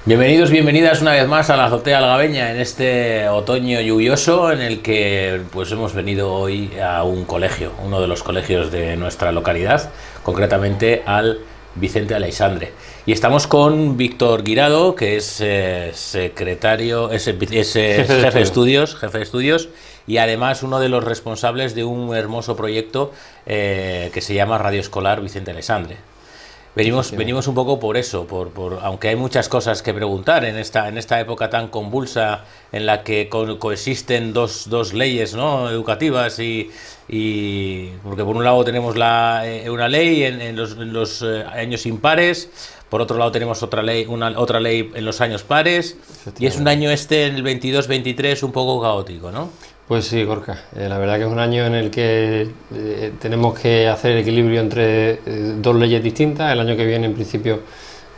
Bienvenidos, bienvenidas una vez más a la azotea algabeña en este otoño lluvioso en el que pues hemos venido hoy a un colegio, uno de los colegios de nuestra localidad, concretamente al Vicente Aleixandre. Y estamos con Víctor Guirado, que es secretario, jefe de estudios y además uno de los responsables de un hermoso proyecto que se llama Radio Escolar Vicente Aleixandre. Venimos un poco por eso, aunque hay muchas cosas que preguntar en esta época tan convulsa en la que coexisten dos leyes, ¿no?, educativas porque por un lado tenemos una ley en los años impares, por otro lado tenemos otra ley en los años pares, y es un año en el 22-23 un poco caótico, ¿no? Pues sí, Gorka, la verdad que es un año en el que tenemos que hacer el equilibrio entre dos leyes distintas. El año que viene, en principio,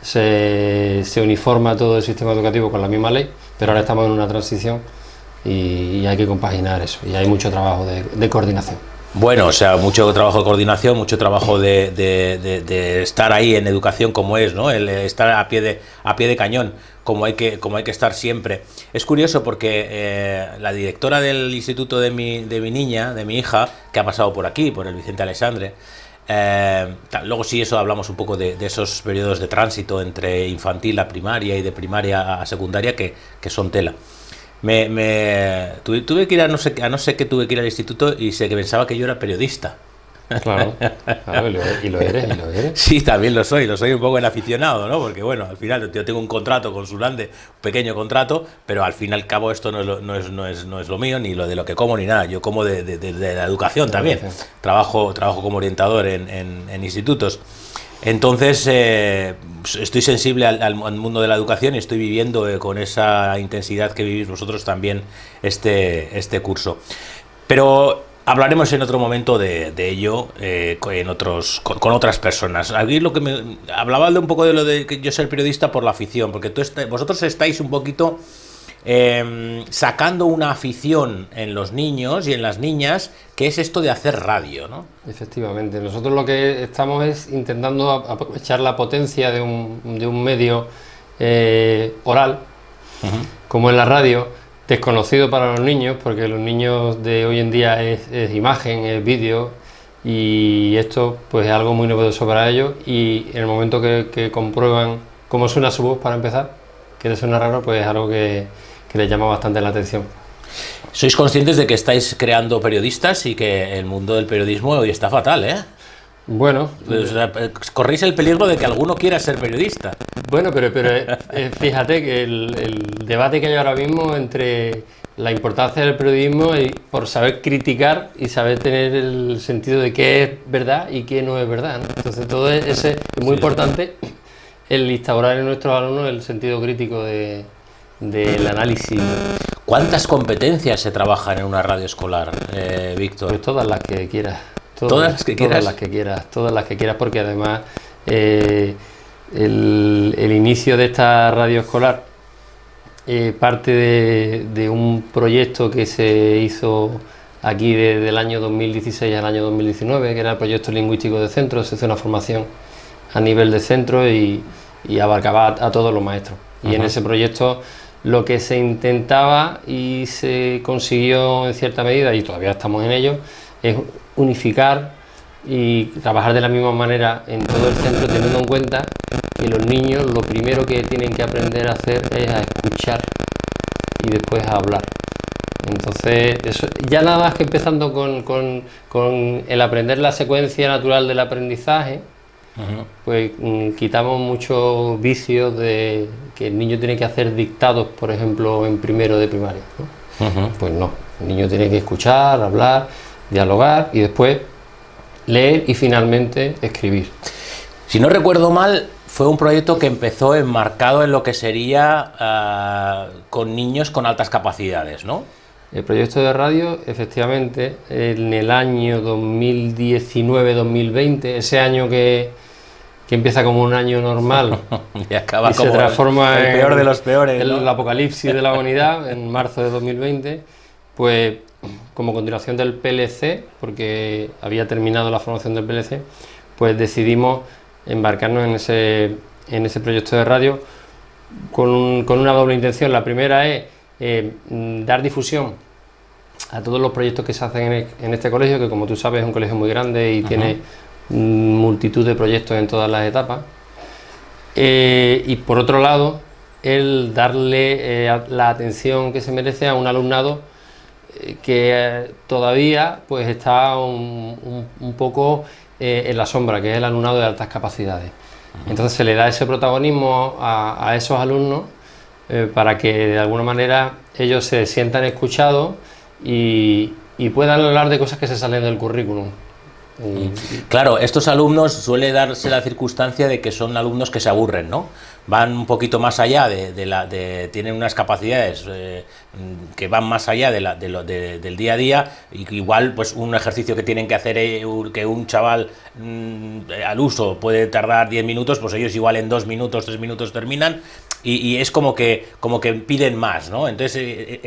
se uniforma todo el sistema educativo con la misma ley, pero ahora estamos en una transición y hay que compaginar eso, y hay mucho trabajo de coordinación. Bueno, o sea, mucho trabajo de coordinación, mucho trabajo de estar ahí en educación como es, ¿no? El estar a pie de cañón, como hay que estar siempre. Es curioso porque la directora del instituto de mi niña, de mi hija, que ha pasado por aquí, por el Vicente Aleixandre, luego sí, eso hablamos un poco de esos periodos de tránsito entre infantil a primaria y de primaria a secundaria que son tela. Tuve que ir a no sé qué tuve que ir al instituto y sé que pensaba que yo era periodista. Claro, y lo eres. Sí, también lo soy un poco el aficionado, ¿no? Porque bueno, al final yo tengo un contrato con Sulande, un pequeño contrato, pero al fin y al cabo esto no es lo mío, ni lo de lo que como, ni nada. Yo como de la educación también. Trabajo como orientador en institutos. Entonces estoy sensible al mundo de la educación y estoy viviendo con esa intensidad que vivís vosotros también este curso. Pero hablaremos en otro momento de ello con otras personas. Aquí lo que me hablaba un poco de lo de que yo soy periodista por la afición, porque vosotros estáis un poquito sacando una afición en los niños y en las niñas, que es esto de hacer radio, ¿no? Efectivamente, nosotros lo que estamos es intentando aprovechar la potencia de un medio oral, como es la radio, desconocido para los niños, porque los niños de hoy en día es imagen, es vídeo, y esto pues es algo muy novedoso para ellos, y en el momento que comprueban cómo suena su voz, para empezar, que les suena raro, pues es algo que les llama bastante la atención. Sois conscientes de que estáis creando periodistas y que el mundo del periodismo hoy está fatal, ¿eh? Bueno, pues, corréis el peligro de que alguno quiera ser periodista. Bueno, pero fíjate que el debate que hay ahora mismo entre la importancia del periodismo y por saber criticar y saber tener el sentido de qué es verdad y qué no es verdad, ¿no? Entonces todo ese es muy importante, el instaurar en nuestros alumnos el sentido crítico del análisis. ¿Cuántas competencias se trabajan en una radio escolar, Víctor? Pues todas las que quieras. ¿Todas las que quieras? Todas las que quieras, porque además el inicio de esta radio escolar parte de un proyecto que se hizo aquí desde el año 2016 al año 2019, que era el proyecto lingüístico de centro. Se hizo una formación a nivel de centro y abarcaba a todos los maestros. Y en ese proyecto lo que se intentaba y se consiguió en cierta medida, y todavía estamos en ello, es unificar y trabajar de la misma manera en todo el centro, teniendo en cuenta que los niños lo primero que tienen que aprender a hacer es a escuchar y después a hablar. Entonces, eso, ya nada más que empezando con el aprender la secuencia natural del aprendizaje, pues quitamos muchos vicios de que el niño tiene que hacer dictados, por ejemplo, en primero de primaria, ¿no? Pues no, el niño tiene que escuchar, hablar, dialogar y después leer y finalmente escribir. Si no recuerdo mal, fue un proyecto que empezó enmarcado en lo que sería con niños con altas capacidades, ¿no? El proyecto de radio, efectivamente, en el año 2019-2020, ese año que empieza como un año normal y acaba y como se transforma el peor de los peores, en ¿no? el apocalipsis de la humanidad, en marzo de 2020, pues como continuación del PLC, porque había terminado la formación del PLC, pues decidimos embarcarnos en ese proyecto de radio con una doble intención. La primera es dar difusión a todos los proyectos que se hacen en este colegio, que como tú sabes es un colegio muy grande y tiene multitud de proyectos en todas las etapas. Y por otro lado, el darle la atención que se merece a un alumnado que todavía pues está un poco en la sombra, que es el alumnado de altas capacidades. Entonces se le da ese protagonismo a esos alumnos para que de alguna manera ellos se sientan escuchados y puedan hablar de cosas que se salen del currículum. Claro, estos alumnos suele darse la circunstancia de que son alumnos que se aburren, ¿no? Van un poquito más allá tienen unas capacidades que van más allá del día a día, y que igual pues un ejercicio que tienen que hacer que un chaval al uso puede tardar 10 minutos, pues ellos igual en 2 minutos, 3 minutos terminan, y es como que piden más, ¿no? Entonces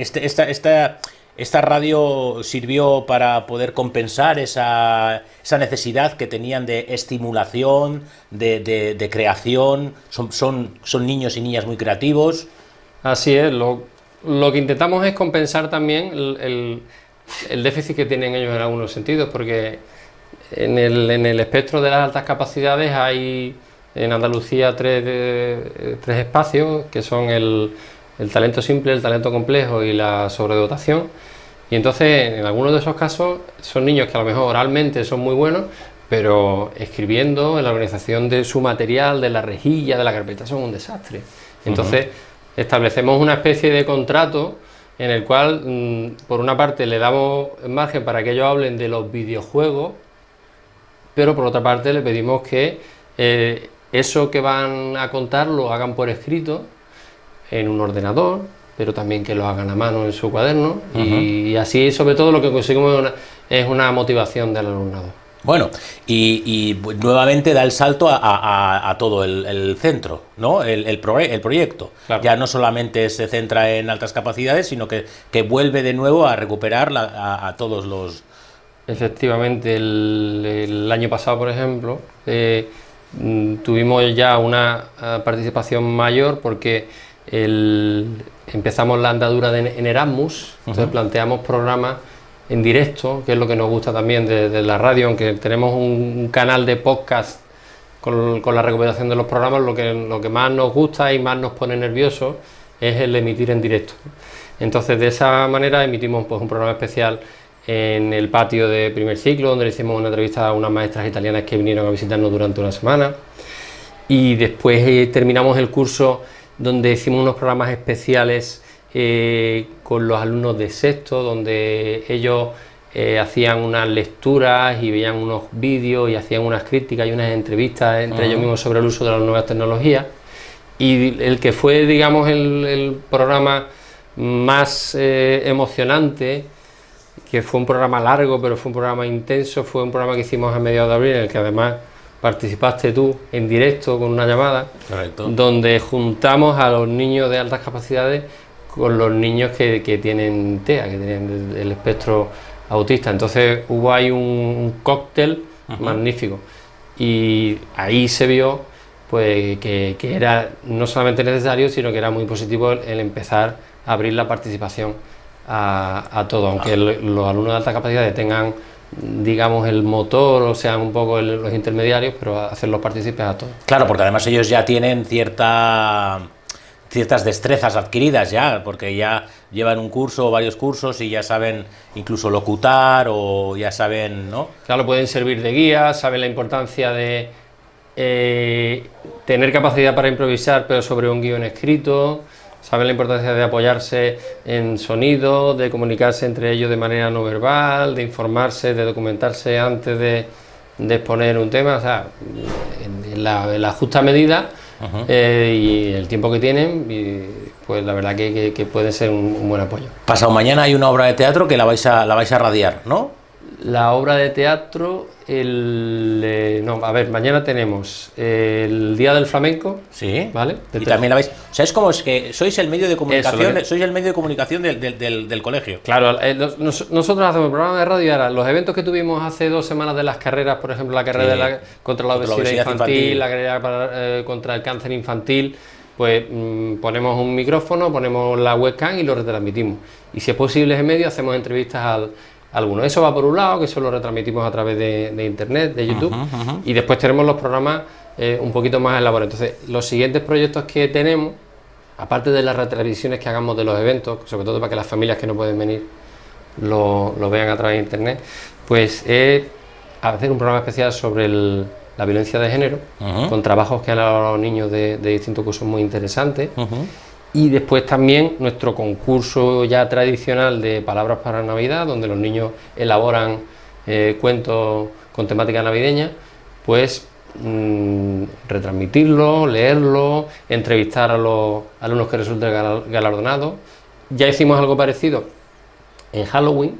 esta radio sirvió para poder compensar esa necesidad que tenían de estimulación, de creación. Son niños y niñas muy creativos. Así es, lo que intentamos es compensar también el déficit que tienen ellos en algunos sentidos, porque en el espectro de las altas capacidades hay en Andalucía tres espacios, que son el talento simple, el talento complejo y la sobredotación. Y entonces, en algunos de esos casos, son niños que a lo mejor oralmente son muy buenos, pero escribiendo, en la organización de su material, de la rejilla, de la carpeta, son un desastre. Entonces, establecemos una especie de contrato en el cual, por una parte, le damos margen para que ellos hablen de los videojuegos, pero por otra parte le pedimos que eso que van a contar lo hagan por escrito, en un ordenador, pero también que lo hagan a mano en su cuaderno, y así sobre todo lo que conseguimos es una motivación del alumnado. Bueno, y nuevamente da el salto a todo el centro, ¿no? El proyecto. Claro. Ya no solamente se centra en altas capacidades, sino que vuelve de nuevo a recuperar a todos los... Efectivamente, el año pasado, por ejemplo, tuvimos ya una participación mayor porque empezamos la andadura en Erasmus. Entonces planteamos programas en directo, que es lo que nos gusta también de la radio, aunque tenemos un canal de podcast con la recopilación de los programas. Lo que más nos gusta y más nos pone nerviosos es el emitir en directo. Entonces de esa manera emitimos pues un programa especial en el patio de primer ciclo, donde le hicimos una entrevista a unas maestras italianas que vinieron a visitarnos durante una semana, y después terminamos el curso donde hicimos unos programas especiales con los alumnos de sexto, donde ellos hacían unas lecturas y veían unos vídeos y hacían unas críticas y unas entrevistas entre ellos mismos sobre el uso de las nuevas tecnologías. Y el que fue, digamos, el programa más emocionante, que fue un programa largo, pero fue un programa intenso, fue un programa que hicimos a mediados de abril, en el que además participaste tú en directo con una llamada. Correcto. Donde juntamos a los niños de altas capacidades con los niños que tienen TEA, que tienen el espectro autista. Entonces hubo ahí un cóctel magnífico, y ahí se vio pues que era no solamente necesario, sino que era muy positivo el empezar a abrir la participación a todo, aunque los alumnos de altas capacidades tengan, digamos, el motor, o sean un poco los intermediarios, pero hacerlos partícipes a todos. Claro, porque además ellos ya tienen ciertas destrezas adquiridas ya, porque ya llevan un curso o varios cursos y ya saben incluso locutar, o ya saben, ¿no? Claro, pueden servir de guía, saben la importancia de tener capacidad para improvisar, pero sobre un guión escrito. Saben la importancia de apoyarse en sonido, de comunicarse entre ellos de manera no verbal, de informarse, de documentarse antes de exponer un tema, o sea, en la justa medida y el tiempo que tienen, y pues la verdad que puede ser un buen apoyo. Pasado mañana hay una obra de teatro que la vais a radiar, ¿no? La obra de teatro, mañana tenemos el Día del Flamenco. Sí. ¿Vale? Y también la vais. O sea, es como que sois el medio de comunicación, sois el medio de comunicación del colegio. Claro, nosotros hacemos el programa de radio y ahora los eventos que tuvimos hace 2 semanas de las carreras, por ejemplo, la carrera contra la obesidad infantil, la carrera contra el cáncer infantil, pues ponemos un micrófono, ponemos la webcam y lo retransmitimos. Y si es posible en medio, hacemos entrevistas a algunos. Eso va por un lado, que eso lo retransmitimos a través de internet, de YouTube, y después tenemos los programas un poquito más elaborados. Entonces, los siguientes proyectos que tenemos, aparte de las retransmisiones que hagamos de los eventos, sobre todo para que las familias que no pueden venir lo vean a través de internet, pues es hacer un programa especial sobre la violencia de género, con trabajos que han elaborado los niños de distintos cursos muy interesantes. Y después también nuestro concurso ya tradicional de Palabras para Navidad, donde los niños elaboran cuentos con temática navideña, pues retransmitirlo, leerlo, entrevistar a los alumnos que resulten galardonados. Ya hicimos algo parecido en Halloween,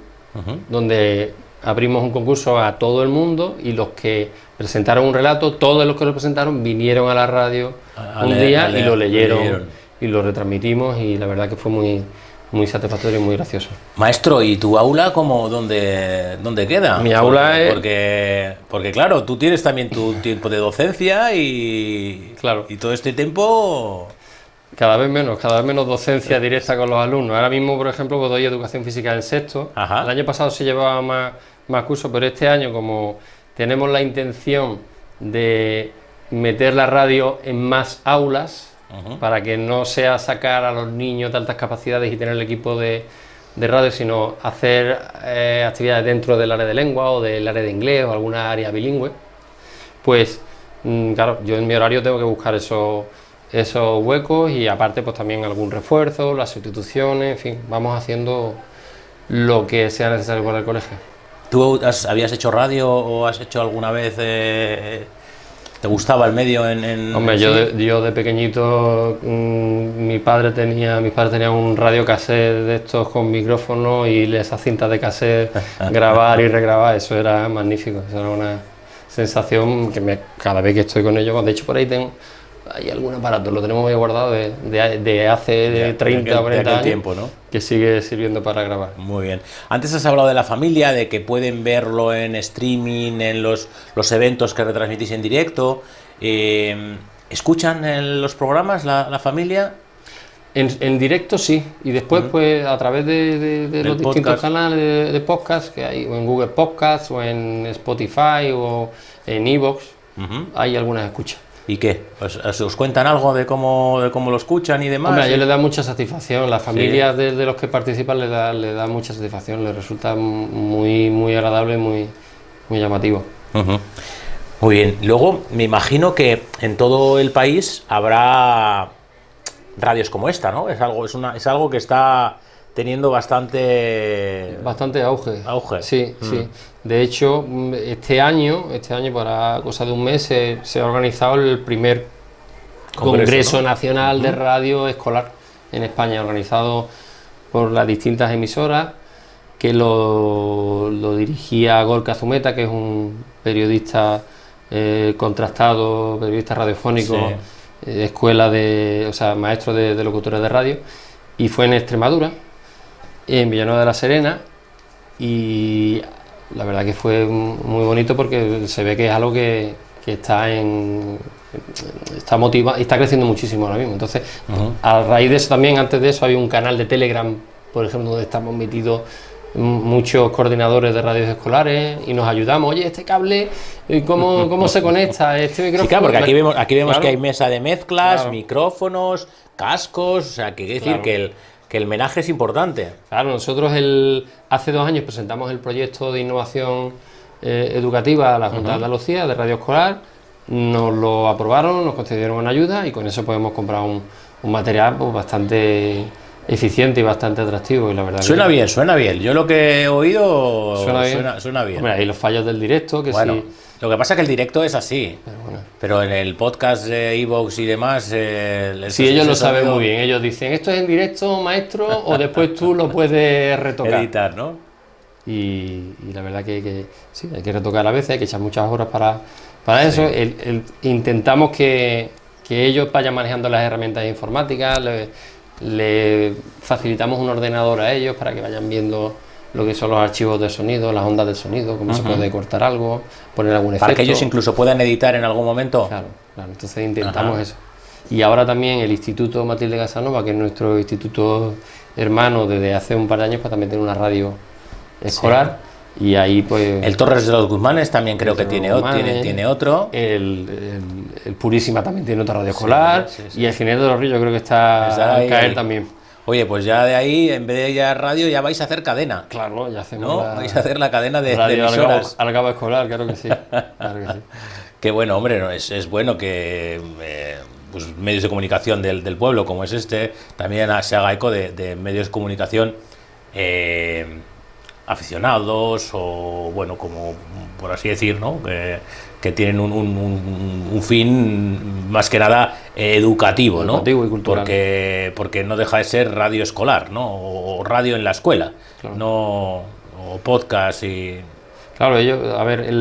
donde abrimos un concurso a todo el mundo y los que presentaron un relato, todos los que lo presentaron vinieron a la radio un día y lo leyeron y lo retransmitimos, y la verdad que fue muy satisfactorio y muy gracioso. Maestro, ¿y tu aula dónde queda? Mi aula es... Porque claro, tú tienes también tu tiempo de docencia y todo este tiempo... Cada vez menos docencia directa con los alumnos. Ahora mismo, por ejemplo, pues doy educación física en sexto. El año pasado se llevaba más cursos, pero este año, como tenemos la intención de meter la radio en más aulas, para que no sea sacar a los niños de altas capacidades y tener el equipo de radio, sino hacer actividades dentro del área de lengua o del área de inglés o alguna área bilingüe, pues claro, yo en mi horario tengo que buscar esos huecos, y aparte pues también algún refuerzo, las sustituciones, en fin, vamos haciendo lo que sea necesario para el colegio. ¿Tú habías hecho radio o has hecho alguna vez... ¿Te gustaba el medio Hombre, yo de pequeñito, mis padres tenían un radio cassette de estos con micrófono y esas cintas de cassette, grabar y regrabar, eso era magnífico, eso era una sensación que cada vez que estoy con ellos, de hecho por ahí hay algún aparato, lo tenemos ahí guardado de hace 30 o 40 años, tiempo, ¿no? Que sigue sirviendo para grabar. Muy bien. Antes has hablado de la familia, de que pueden verlo en streaming, en los eventos que retransmitís en directo. ¿Escuchan los programas la familia? En directo sí, y después pues a través de los distintos canales de podcast que hay, o en Google Podcast, o en Spotify, o en iVoox, hay algunas escuchas. ¿Y qué? ¿Os cuentan algo de cómo lo escuchan y demás? Hombre, a ellos les da mucha satisfacción, las familias de los que participan les da mucha satisfacción, les resulta muy agradable, muy llamativo. Muy bien, luego me imagino que en todo el país habrá radios como esta, ¿no? Es algo que está teniendo bastante auge. Sí. De hecho, este año para cosa de un mes, se ha organizado el primer Congreso Nacional de Radio Escolar en España, organizado por las distintas emisoras, que lo dirigía Gorka Zumeta, que es un periodista contrastado, periodista radiofónico, maestro de locutores de radio, y fue en Extremadura, en Villanueva de la Serena, y la verdad que fue muy bonito porque se ve que es algo que está motivado y está creciendo muchísimo ahora mismo. Entonces, a raíz de eso también, antes de eso, había un canal de Telegram, por ejemplo, donde estamos metidos muchos coordinadores de radios escolares y nos ayudamos. Oye, este cable, ¿cómo se conecta? Este micrófono. Sí, claro, porque aquí vemos que hay mesa de mezclas, micrófonos, cascos, o sea, que quiere decir que el menaje es importante. Claro, nosotros hace 2 años presentamos el proyecto de innovación educativa a la Junta de Andalucía de Radio Escolar, nos lo aprobaron, nos concedieron una ayuda y con eso podemos comprar un material pues, bastante eficiente y bastante atractivo, y la verdad suena bien. Yo lo que he oído suena bien. Hombre, hay los fallos del directo que sí. Lo que pasa es que el directo es así, pero en el podcast de iVoox y demás... ellos lo saben muy bien. Ellos dicen, esto es en directo, maestro, o después tú lo puedes retocar. Editar, ¿no? Y la verdad que sí, hay que retocar a veces, hay que echar muchas horas para eso. Intentamos que ellos vayan manejando las herramientas informáticas, le facilitamos un ordenador a ellos para que vayan viendo lo que son los archivos de sonido, las ondas de sonido, cómo se puede cortar algo, poner algún efecto. Para que ellos incluso puedan editar en algún momento. Claro, entonces intentamos eso. y ahora también el Instituto Matilde Casanova, que es nuestro instituto hermano desde hace un par de años, pues también tiene una radio escolar. Sí. Y ahí pues... El Torres de los Guzmanes también creo que tiene otro. El Purísima también tiene otra radio escolar. Y el Ginés de los Ríos creo que está a caer también. Oye, pues ya de ahí, en vez de ya radio, ya vais a hacer cadena. Claro, ya hacemos, ¿no? Vais a hacer la cadena de emisoras. Al cabo escolar, claro que sí. Claro que sí. Qué bueno, hombre, ¿no? Es bueno que pues, medios de comunicación del pueblo, como es este, también se haga eco de medios de comunicación aficionados o, bueno, como por así decir, ¿no? Que tienen un fin más que nada educativo, ¿no? Educativo y cultural. Porque no deja de ser radio escolar, ¿no? O radio en la escuela, claro. No, o podcast y... Claro, a ver,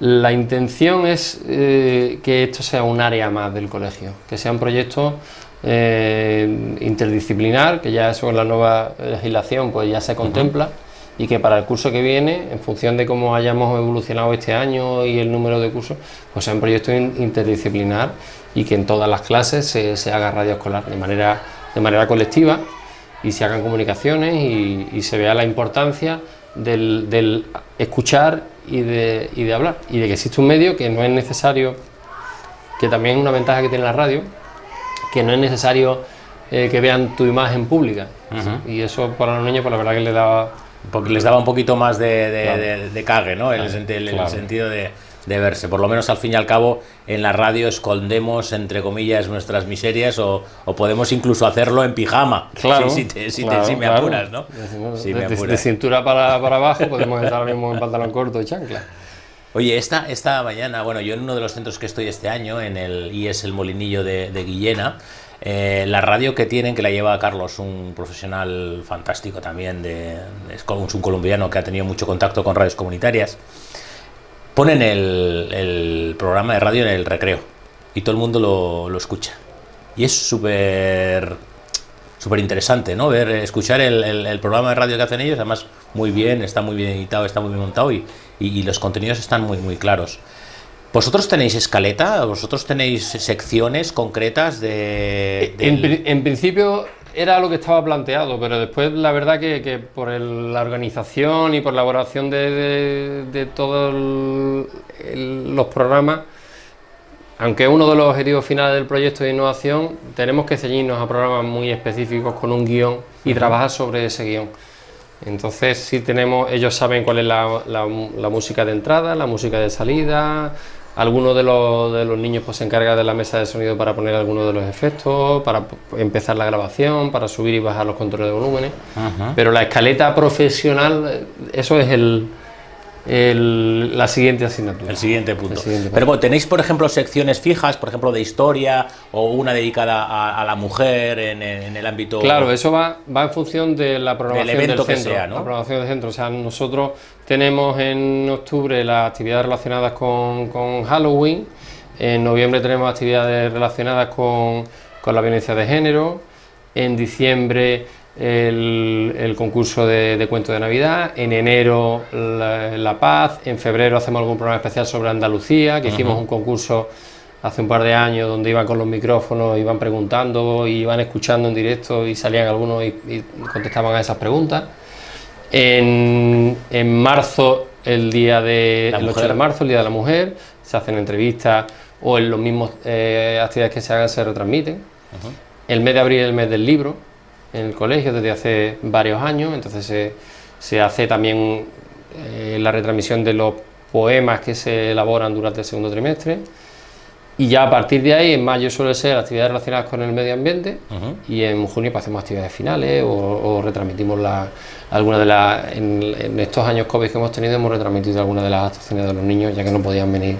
la intención es que esto sea un área más del colegio, que sea un proyecto interdisciplinar, que ya eso en la nueva legislación pues ya se contempla. Y que para el curso que viene, en función de cómo hayamos evolucionado este año y el número de cursos, pues sea un proyecto interdisciplinar y que en todas las clases se haga radio escolar de manera colectiva y se hagan comunicaciones y se vea la importancia del escuchar y de hablar, y de que existe un medio que no es necesario, que también es una ventaja que tiene la radio, que no es necesario que vean tu imagen pública. Y eso para los niños pues la verdad que les daba... Porque les daba un poquito más de cague, ¿no? En el sentido de verse. Por lo menos al fin y al cabo en la radio escondemos, entre comillas, nuestras miserias o podemos incluso hacerlo en pijama. Claro, si me apuras, ¿no? Si me apuras. De cintura para abajo podemos estar ahora mismo en pantalón corto y chancla. Oye, esta mañana, bueno, yo en uno de los centros que estoy este año, en el IES El Molinillo de Guillena, la radio que tienen, que la lleva Carlos, un profesional fantástico también, es un colombiano que ha tenido mucho contacto con radios comunitarias, ponen el programa de radio en el recreo y todo el mundo lo escucha. Y es súper interesante, ¿no? Escuchar el programa de radio que hacen ellos, además muy bien, está muy bien editado, está muy bien montado y los contenidos están muy, muy claros. ¿Vosotros tenéis escaleta? ¿Vosotros tenéis secciones concretas En principio era lo que estaba planteado, pero después la verdad que por la organización y por la elaboración de todos los programas, aunque uno de los objetivos finales del proyecto de innovación, tenemos que ceñirnos a programas muy específicos con un guión y trabajar sobre ese guión. Entonces sí ellos saben cuál es la música de entrada, la música de salida. Alguno de los niños pues se encarga de la mesa de sonido para poner algunos de los efectos, para empezar la grabación, para subir y bajar los controles de volúmenes. Pero la escaleta profesional, eso es la siguiente asignatura. El siguiente punto. Pero bueno, ¿tenéis, por ejemplo, secciones fijas, por ejemplo, de historia o una dedicada a la mujer en el ámbito...? Claro, eso va en función de la programación del centro. Que sea, ¿no? La programación del centro. O sea, nosotros tenemos en octubre las actividades relacionadas con Halloween, en noviembre tenemos actividades relacionadas con la violencia de género, en diciembre el concurso de cuentos de Navidad, en enero la paz, en febrero hacemos algún programa especial sobre Andalucía, que hicimos un concurso hace un par de años donde iban con los micrófonos, iban preguntando y iban escuchando en directo y salían algunos y contestaban a esas preguntas. En marzo, el 8 de marzo, el Día de la Mujer, se hacen entrevistas o en los mismos actividades que se hagan se retransmiten. El mes de abril es el mes del libro en el colegio desde hace varios años, entonces se hace también la retransmisión de los poemas que se elaboran durante el segundo trimestre. Y ya a partir de ahí, en mayo suele ser actividades relacionadas con el medio ambiente y en junio pues, hacemos actividades finales o retransmitimos algunas de las... En estos años COVID que hemos tenido hemos retransmitido algunas de las actuaciones de los niños ya que no podían venir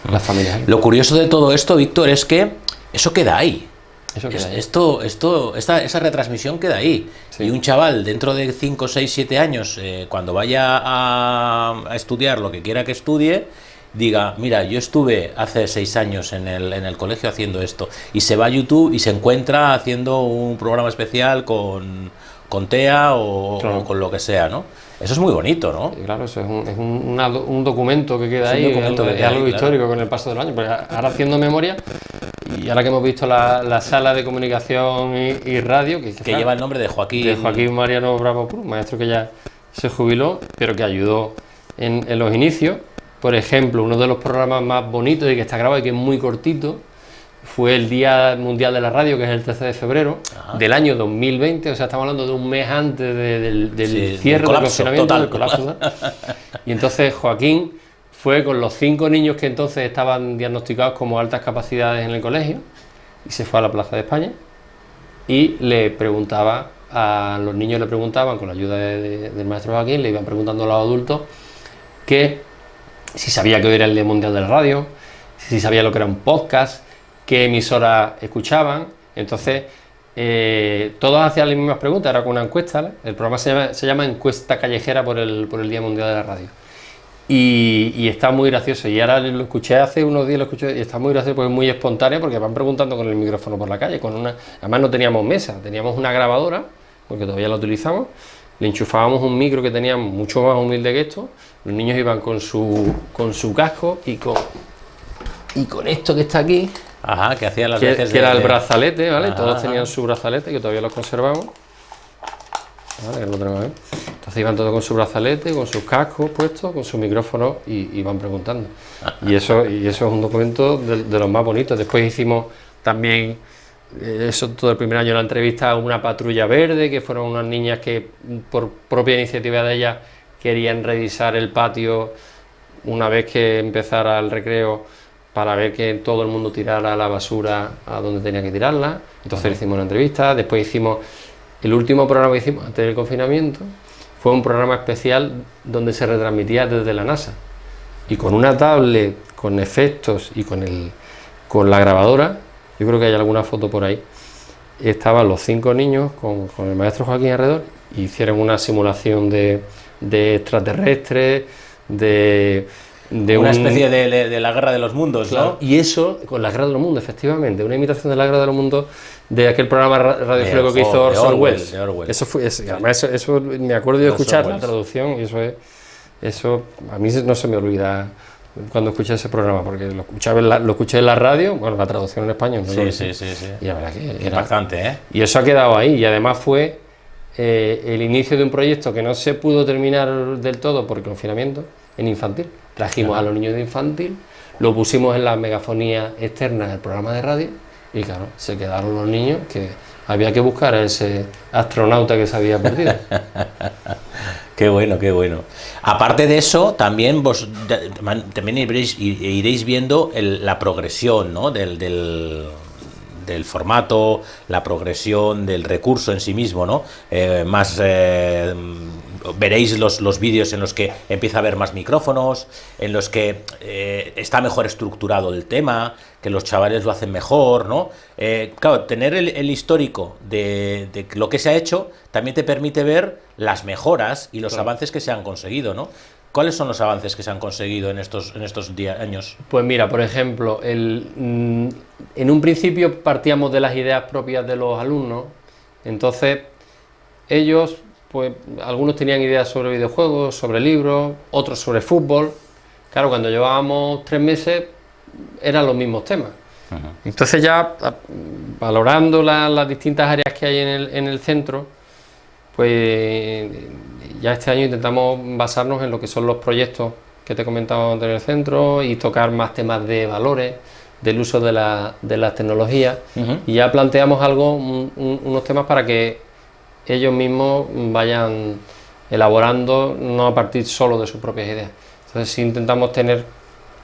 las familias. Lo curioso de todo esto, Víctor, es que eso queda ahí. Esa retransmisión queda ahí. Sí. Y un chaval dentro de 5, 6, 7 años, cuando vaya a estudiar lo que quiera que estudie, diga, mira, yo estuve hace 6 años en el colegio haciendo esto, y se va a YouTube y se encuentra haciendo un programa especial con con TEA o, Claro. o con lo que sea, ¿no? Eso es muy bonito, ¿no? Y claro, eso un documento que queda Es un ahí, documento que es queda algo ahí, histórico con el paso del año. Pero ahora haciendo memoria, y ahora que hemos visto la sala de comunicación y radio, Que lleva el nombre de Joaquín. de Joaquín Mariano Bravo Cruz, maestro que ya se jubiló, pero que ayudó en los inicios. Por ejemplo, uno de los programas más bonitos y que está grabado y que es muy cortito, fue el Día Mundial de la Radio, que es el 13 de febrero del año 2020, o sea, estamos hablando de un mes antes del Sí, cierre del del colapso, confinamiento, total. del colapso total. Y entonces Joaquín fue con los 5 niños que entonces estaban diagnosticados como altas capacidades en el colegio, y se fue a la Plaza de España y le preguntaba a los niños, le preguntaban con la ayuda del maestro Joaquín, le iban preguntando a los adultos que si sabía que hoy era el Día Mundial de la Radio, si sabía lo que era un podcast, qué emisoras escuchaban. Entonces todos hacían las mismas preguntas, era con una encuesta, ¿no? El programa se llama Encuesta Callejera por el Día Mundial de la Radio. Y está muy gracioso, y ahora lo escuché hace unos días, y está muy gracioso porque es muy espontáneo, porque van preguntando con el micrófono por la calle, además no teníamos mesa, teníamos una grabadora, porque todavía la utilizamos, le enchufábamos un micro que tenía mucho más humilde que esto, los niños iban con su casco y con esto que está aquí, Ajá, que hacía las que veces era el brazalete, ¿vale? Ajá, Todos ajá. tenían su brazalete, que todavía los conservamos. Vale, que lo tenemos ahí. Entonces iban todos con su brazalete, con sus cascos puestos, con su micrófono y van preguntando. Y eso es un documento de los más bonitos. Después hicimos también, eso todo el primer año, la entrevista a una patrulla verde, que fueron unas niñas que por propia iniciativa de ellas querían revisar el patio una vez que empezara el recreo, para ver que todo el mundo tirara la basura a donde tenía que tirarla. Entonces le hicimos una entrevista. Después hicimos el último programa que hicimos antes del confinamiento, fue un programa especial donde se retransmitía desde la NASA, y con una tablet, con efectos y con la grabadora, yo creo que hay alguna foto por ahí, estaban los 5 niños con el maestro Joaquín alrededor, y hicieron una simulación de extraterrestres, de una especie de la guerra de los mundos, claro, ¿no? y eso, con la guerra de los mundos, efectivamente, una imitación de la guerra de los mundos de aquel programa radiofónico que hizo Orson Welles. De Orwell. Además, eso me acuerdo de De Orson escuchar la Welles. traducción, y eso a mí no se me olvida cuando escuché ese programa, porque lo escuché en la radio, bueno, la traducción en español, ¿no? Sí. Y la verdad que era Impactante, ¿eh? y eso ha quedado ahí, y además fue el inicio de un proyecto que no se pudo terminar del todo por el confinamiento, en infantil. Trajimos a los niños de infantil, lo pusimos en la megafonía externa del programa de radio, y claro, se quedaron los niños, que había que buscar a ese astronauta que se había perdido. Qué bueno, qué bueno. Aparte de eso, también también iréis viendo la progresión, ¿no? del formato, la progresión del recurso en sí mismo, ¿no? Veréis los vídeos en los que empieza a haber más micrófonos, en los que está mejor estructurado el tema, que los chavales lo hacen mejor, ¿no? Claro, tener el histórico de lo que se ha hecho también te permite ver las mejoras y los avances que se han conseguido, ¿no? ¿Cuáles son los avances que se han conseguido en estos años? Pues mira, por ejemplo, en un principio partíamos de las ideas propias de los alumnos, entonces ellos, pues algunos tenían ideas sobre videojuegos, sobre libros, otros sobre fútbol. Claro, cuando llevábamos 3 meses eran los mismos temas. Entonces ya valorando las distintas áreas que hay en el centro, pues ya este año intentamos basarnos en lo que son los proyectos que te he comentado antes en el centro, y tocar más temas de valores, del uso de las tecnologías, y ya planteamos unos temas para que ellos mismos vayan elaborando, no a partir solo de sus propias ideas. Entonces sí intentamos tener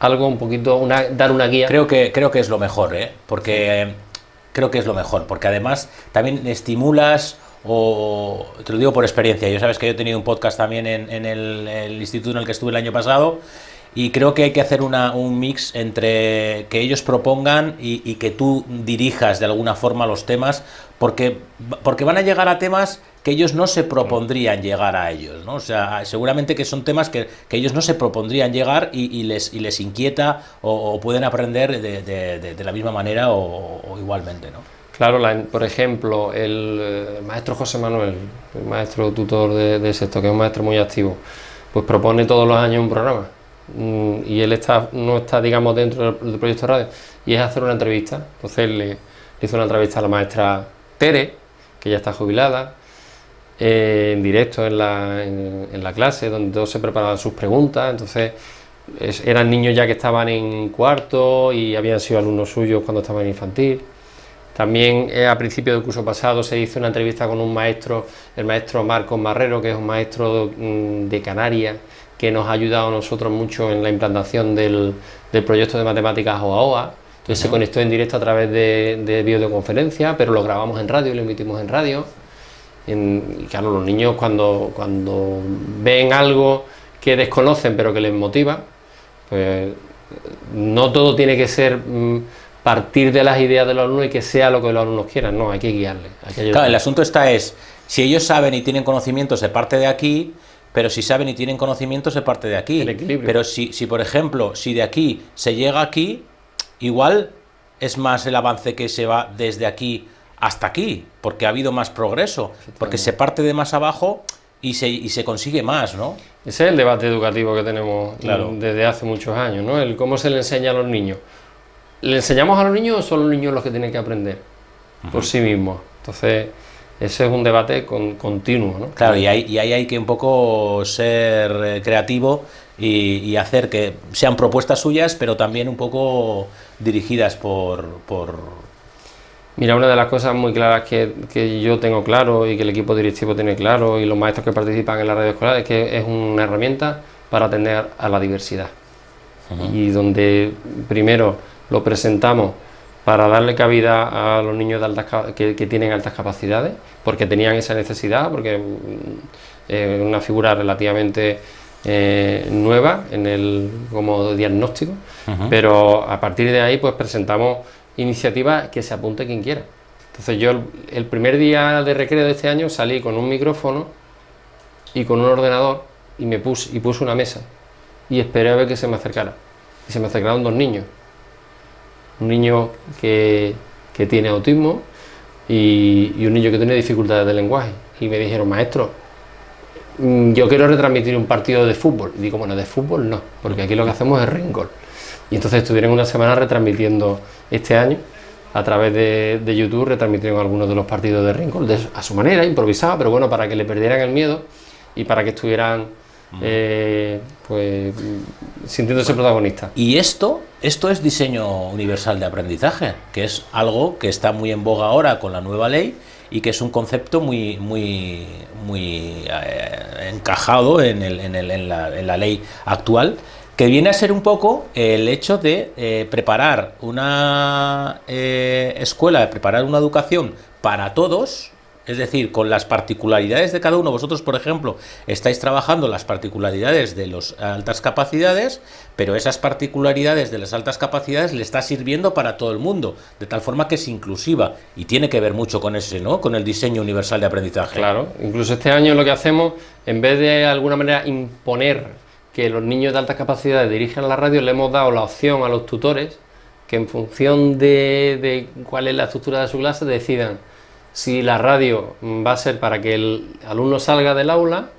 algo un poquito, dar una guía. Creo que es lo mejor, porque creo que es lo mejor, porque además también estimulas, o te lo digo por experiencia, yo sabes que yo he tenido un podcast también en el instituto en el que estuve el año pasado, y creo que hay que hacer un mix entre que ellos propongan y que tú dirijas de alguna forma los temas, porque van a llegar a temas que ellos no se propondrían llegar a ellos, ¿no? O sea, seguramente que son temas que ellos no se propondrían llegar, y les inquieta, o pueden aprender de la misma manera o igualmente, ¿no? Claro, por ejemplo, el maestro José Manuel, el maestro tutor de sexto, que es un maestro muy activo, pues propone todos los años un programa. Y él no está, digamos, dentro del proyecto radio, y es hacer una entrevista. Entonces le hizo una entrevista a la maestra Tere, que ya está jubilada, en directo en la clase, donde todos se preparaban sus preguntas. Entonces eran niños ya que estaban en cuarto y habían sido alumnos suyos cuando estaban en infantil. También a principios del curso pasado se hizo una entrevista con un maestro, el maestro Marcos Marrero, que es un maestro de Canarias, que nos ha ayudado a nosotros mucho en la implantación del proyecto de matemáticas OAOA. Entonces se conectó en directo a través de videoconferencia, pero lo grabamos en radio y lo emitimos en radio. Y claro, los niños cuando ven algo que desconocen pero que les motiva, pues no todo tiene que ser partir de las ideas de los alumnos y que sea lo que los alumnos quieran, no, hay que guiarles. Claro, el asunto es, si ellos saben y tienen conocimiento se parte de aquí, pero si saben y tienen conocimiento se parte de aquí. El equilibrio. Pero si por ejemplo, si de aquí se llega aquí, igual es más el avance que se va desde aquí hasta aquí, porque ha habido más progreso, porque se parte de más abajo y se consigue más, ¿no? Ese es el debate educativo que tenemos, claro, desde hace muchos años, ¿no? El cómo se le enseña a los niños. ¿Le enseñamos a los niños o son los niños los que tienen que aprender por sí mismos? Entonces, ese es un debate continuo, ¿no? Claro, y ahí hay que un poco ser creativo y hacer que sean propuestas suyas, pero también un poco dirigidas por... Mira, una de las cosas muy claras que yo tengo claro y que el equipo directivo tiene claro y los maestros que participan en la radio escolar es que es una herramienta para atender a la diversidad. Y donde primero lo presentamos para darle cabida a los niños que tienen altas capacidades, porque tenían esa necesidad, porque es una figura relativamente nueva como diagnóstico, pero a partir de ahí pues presentamos iniciativas que se apunte quien quiera. Entonces yo el primer día de recreo de este año salí con un micrófono y con un ordenador y puse una mesa y esperé a ver que se me acercara. Y se me acercaron dos niños. Un niño que tiene autismo y un niño que tiene dificultades de lenguaje. Y me dijeron, maestro, yo quiero retransmitir un partido de fútbol. Y digo, bueno, de fútbol no, porque aquí lo que hacemos es ring-goal. Y entonces estuvieron una semana retransmitiendo este año, a través de YouTube, retransmitieron algunos de los partidos de ring-goal, a su manera, improvisada, pero bueno, para que le perdieran el miedo y para que estuvieran pues sintiéndose protagonistas. Y esto es diseño universal de aprendizaje, que es algo que está muy en boga ahora con la nueva ley y que es un concepto muy encajado en la ley actual, que viene a ser un poco el hecho de preparar una escuela, preparar una educación para todos, es decir, con las particularidades de cada uno. Vosotros, por ejemplo, estáis trabajando las particularidades de las altas capacidades, pero esas particularidades de las altas capacidades le está sirviendo para todo el mundo, de tal forma que es inclusiva y tiene que ver mucho con ese, ¿no?, con el diseño universal de aprendizaje. Claro, incluso este año lo que hacemos, en vez de alguna manera imponer que los niños de altas capacidades dirijan la radio, le hemos dado la opción a los tutores que en función de cuál es la estructura de su clase decidan si la radio va a ser para que el alumno salga del aula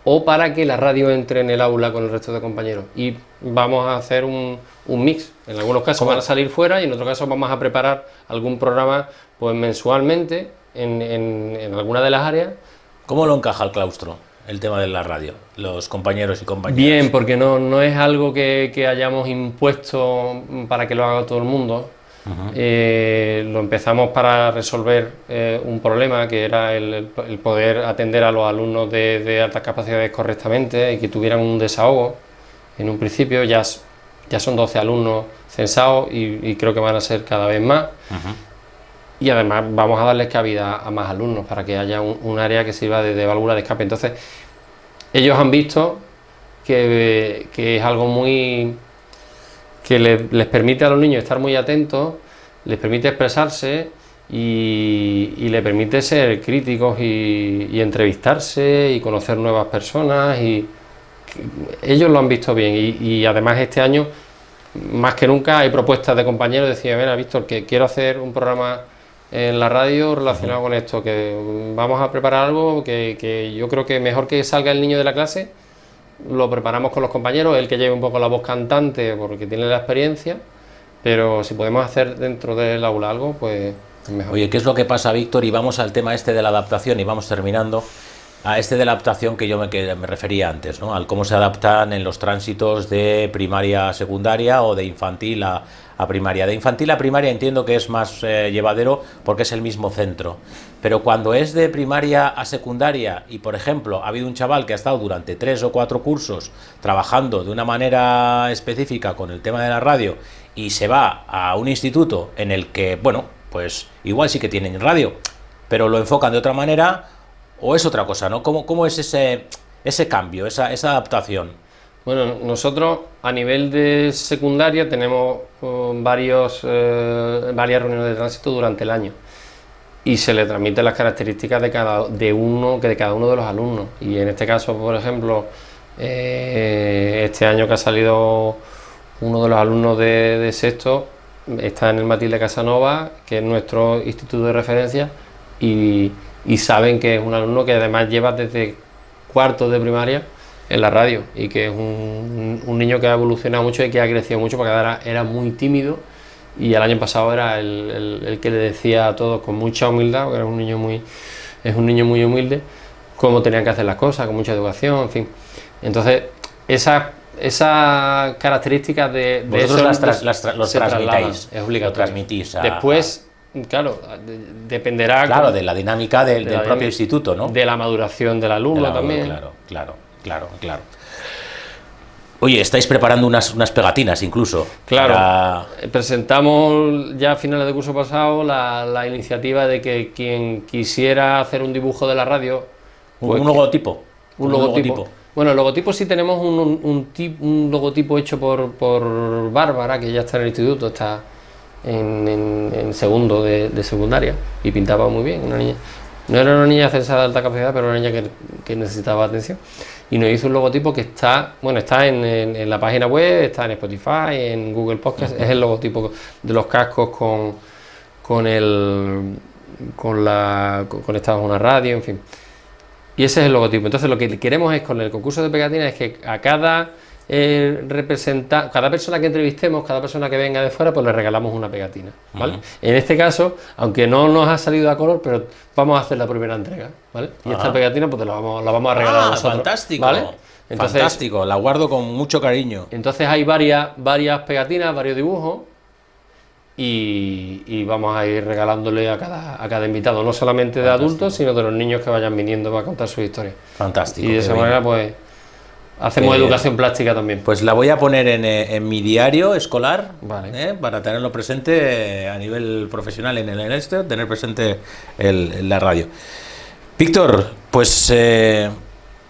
o para que la radio entre en el aula con el resto de compañeros. Y vamos a hacer un mix. En algunos casos van a salir fuera y en otros casos vamos a preparar algún programa pues mensualmente en alguna de las áreas. ¿Cómo lo encaja el claustro, el tema de la radio, los compañeros y compañeras? Bien, porque no es algo que hayamos impuesto para que lo haga todo el mundo. Lo empezamos para resolver un problema que era el poder atender a los alumnos de altas capacidades correctamente y que tuvieran un desahogo. En un principio ya son 12 alumnos censados y creo que van a ser cada vez más. Y además vamos a darles cabida a más alumnos para que haya un área que sirva de válvula de escape. Entonces ellos han visto que es algo muy que les permite a los niños estar muy atentos, les permite expresarse y les permite ser críticos y entrevistarse y conocer nuevas personas. Y ellos lo han visto bien y además este año más que nunca hay propuestas de compañeros. Decía, mira, Víctor, que quiero hacer un programa en la radio relacionado con esto, que vamos a preparar algo que yo creo que mejor que salga el niño de la clase, lo preparamos con los compañeros, el que lleve un poco la voz cantante porque tiene la experiencia, pero si podemos hacer dentro del aula algo, pues es mejor. Oye, ¿qué es lo que pasa, Víctor? Y vamos al tema este de la adaptación y vamos terminando. A este de la adaptación que me refería antes, ¿no? Al cómo se adaptan en los tránsitos de primaria a secundaria o de infantil a primaria. De infantil a primaria entiendo que es más llevadero porque es el mismo centro. Pero cuando es de primaria a secundaria y, por ejemplo, ha habido un chaval que ha estado durante 3 o 4 cursos trabajando de una manera específica con el tema de la radio y se va a un instituto en el que, bueno, pues igual sí que tienen radio, pero lo enfocan de otra manera. ¿O es otra cosa, no? ¿Cómo es ese cambio, esa adaptación? Bueno, nosotros a nivel de secundaria tenemos varias reuniones de tránsito durante el año y se le transmiten las características de cada uno de los alumnos. Y en este caso, por ejemplo, este año que ha salido uno de los alumnos de sexto, está en el Matilde Casanova, que es nuestro instituto de referencia, y saben que es un alumno que además lleva desde cuarto de primaria en la radio y que es un niño que ha evolucionado mucho y que ha crecido mucho porque era muy tímido y el año pasado era el que le decía a todos con mucha humildad, porque es un niño muy humilde, cómo tenían que hacer las cosas, con mucha educación, en fin. Entonces, esas características de vosotros eso los transmitáis, es obligatorio. lo transmitís Después, claro, dependerá de la dinámica del propio instituto, ¿no? De la maduración del alumno también. Claro. Oye, estáis preparando unas pegatinas incluso. Claro, presentamos ya a finales de curso pasado la iniciativa de que quien quisiera hacer un dibujo de la radio... Pues, un logotipo. Un logotipo. Bueno, el logotipo sí tenemos un logotipo hecho por Bárbara, que ya está en el instituto, está en segundo de secundaria y pintaba muy bien, una niña. No era una niña censada de alta capacidad, pero una niña que necesitaba atención. Y nos hizo un logotipo que está en la página web, está en Spotify, en Google Podcast. Es el logotipo de los cascos conectados a una radio, en fin. Y ese es el logotipo. Entonces lo que queremos es, con el concurso de pegatinas, es que a cada cada persona que entrevistemos, cada persona que venga de fuera, pues le regalamos una pegatina, ¿vale? En este caso, aunque no nos ha salido a color, pero vamos a hacer la primera entrega, ¿vale? Y esta pegatina pues la vamos a regalar a nosotros. Fantástico, ¿vale? Entonces, fantástico, la guardo con mucho cariño. Entonces hay varias pegatinas, varios dibujos, y vamos a ir regalándole a cada invitado, no solamente de adultos, sino de los niños que vayan viniendo para contar sus historias. Fantástico. Y de esa manera, pues, hacemos educación plástica también. Pues la voy a poner en mi diario escolar, vale. Para tenerlo presente a nivel profesional en tener presente la radio. Víctor, pues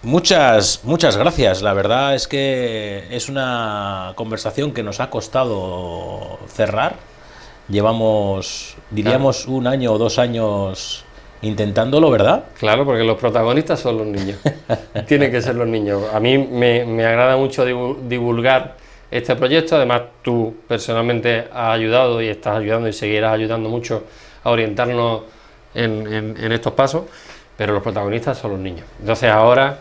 muchas gracias. La verdad es que es una conversación que nos ha costado cerrar. Llevamos, diríamos, un año o 2 años intentándolo, ¿verdad? Claro, porque los protagonistas son los niños. Tienen que ser los niños. A mí me agrada mucho divulgar este proyecto. Además, tú personalmente has ayudado y estás ayudando y seguirás ayudando mucho a orientarnos en estos pasos, pero los protagonistas son los niños. Entonces ahora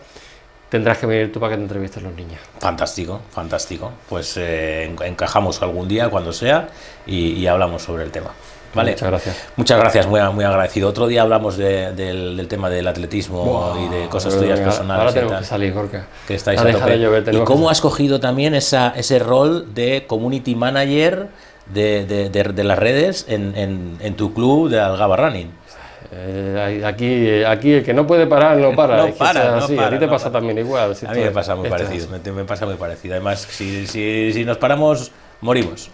tendrás que venir tú para que te entrevistes los niños. Fantástico, fantástico. Pues encajamos algún día, cuando sea, y hablamos sobre el tema. ¿Vale? Muchas gracias. Muchas gracias, muy agradecido. Otro día hablamos del tema del atletismo y de cosas tuyas personales. Ahora tenemos que salir, Gorka. Que estáis a tope. ¿Y cómo has cogido también ese rol de community manager de las redes en tu club de Algaba Running? Aquí el que no puede parar no para. No para. A ti te pasa también igual. A mí me pasa muy parecido. Me pasa muy parecido. Además, si nos paramos, morimos.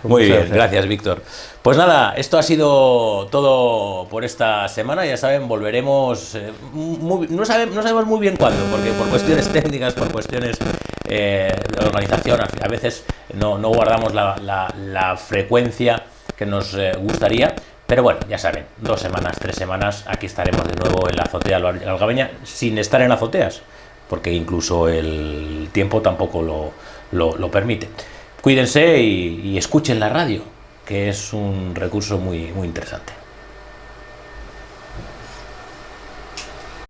Muy bien, gracias, Víctor. Pues nada, esto ha sido todo por esta semana. Ya saben, volveremos. No sabemos muy bien cuándo, porque por cuestiones técnicas, por cuestiones de organización, a veces no guardamos la frecuencia que nos gustaría. Pero bueno, ya saben, 2 semanas, 3 semanas, aquí estaremos de nuevo en la azotea algabeña, sin estar en azoteas, porque incluso el tiempo tampoco lo permite. Cuídense y escuchen la radio, que es un recurso muy, muy interesante.